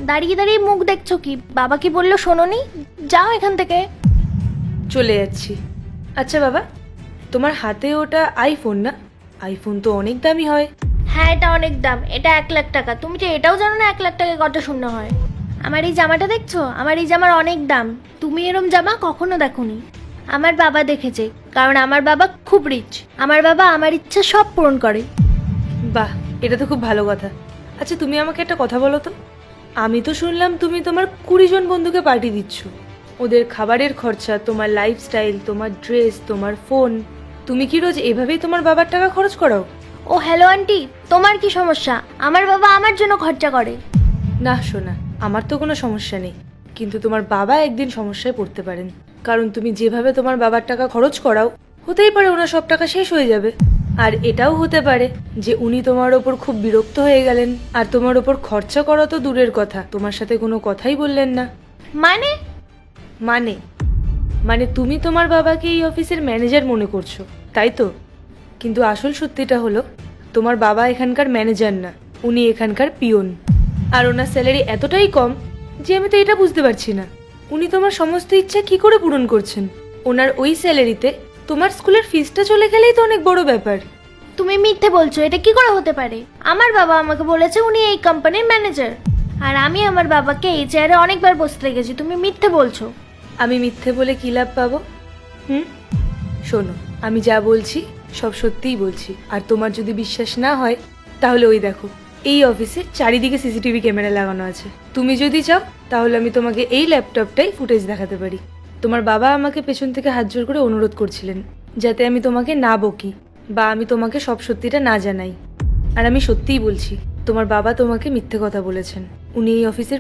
দাঁড়িয়ে দাঁড়িয়ে মুখ দেখছো কি? বাবা কি বললো শোনোনি? যাও এখান থেকে। চলে যাচ্ছি। আচ্ছা বাবা, তোমার হাতে ওটা আইফোন না? আইফোন তো অনেক দামি হয়। হ্যাঁ, এটা অনেক দাম, এটা 1,00,000 টাকা। তুমি তো এটাও জানো না 1,00,000 টাকা কত শূন্য হয়। আমার এই জামাটা দেখছো? আমার এই জামার অনেক দাম। তুমি এরম জামা কখনো দেখোনি। আমার বাবা দেখেছে, কারণ আমার বাবা খুব রিচ। আমার বাবা আমার ইচ্ছা সব পূরণ করে। বাহ, এটা তো খুব ভালো কথা। আচ্ছা তুমি আমাকে একটা কথা বলো তো, আমি তো শুনলাম তুমি তোমার 20 জন বন্ধুকে পার্টি দিচ্ছ। ওদের খাবারের খরচা, তোমার লাইফস্টাইল, তোমার ড্রেস, তোমার ফোন, তুমি কি রোজ এভাবেই তোমার বাবার টাকা খরচ করাও? ও হ্যালো আন্টি, তোমার কি সমস্যা? আমার বাবা আমার জন্য খরচা করে। না শোনা, আমার তো কোনো সমস্যা নেই, কিন্তু তোমার বাবা একদিন সমস্যায় পড়তে পারেন। কারণ তুমি যেভাবে তোমার বাবার টাকা খরচ করাও, হতেই পারে ওনার সব টাকা শেষ হয়ে যাবে। আর এটাও হতে পারে যে উনি তোমার ওপর খুব বিরক্ত হয়ে গেলেন, আর তোমার ওপর খরচা করা তো দূরের কথা, তোমার সাথে কোনো কথাই বললেন না। মানে? মানে মানে তুমি তোমার বাবাকে এই অফিসের ম্যানেজার মনে করছো, তাই তো? কিন্তু আসল সত্যিটা হলো, তোমার বাবা এখানকার ম্যানেজার না, উনি এখানকার পিয়ন। আর ওনার স্যালারি এতটাই কম যে আমি তো এটা বুঝতে পারছি না উনি তোমার সমস্ত ইচ্ছা কি করে পূরণ করছেন। ওনার ওই স্যালারিতে তোমার স্কুলের ফিসটা চলে গেলেই তো অনেক বড় ব্যাপার। তুমি মিথ্যে বলছো, এটা কি করে হতে পারে? আমার বাবা আমাকে বলেছে উনি এই কোম্পানির ম্যানেজার, আর আমি আমার বাবাকে এই চেয়ারে অনেকবার বসতে দেখেছি। তুমি মিথ্যে বলছো। আমি মিথ্যে বলে কি লাভ পাবো? শোনো, আমি যা বলছি সব সত্যিই বলছি। আর তোমার যদি বিশ্বাস না হয় তাহলে ওই দেখো, এই অফিসে চারিদিকে সিসিটিভি ক্যামেরা লাগানো আছে। তুমি যদি চাও তাহলে আমি তোমাকে এই ল্যাপটপটাই ফুটেজ দেখাতে পারি। তোমার বাবা আমাকে পেছন থেকে হাত জোর করে অনুরোধ করছিলেন যাতে আমি তোমাকে না বকি বা আমি তোমাকে সব সত্যিটা না জানাই। আর আমি সত্যিই বলছি, তোমার বাবা তোমাকে মিথ্যে কথা বলেছেন। উনি এই অফিসের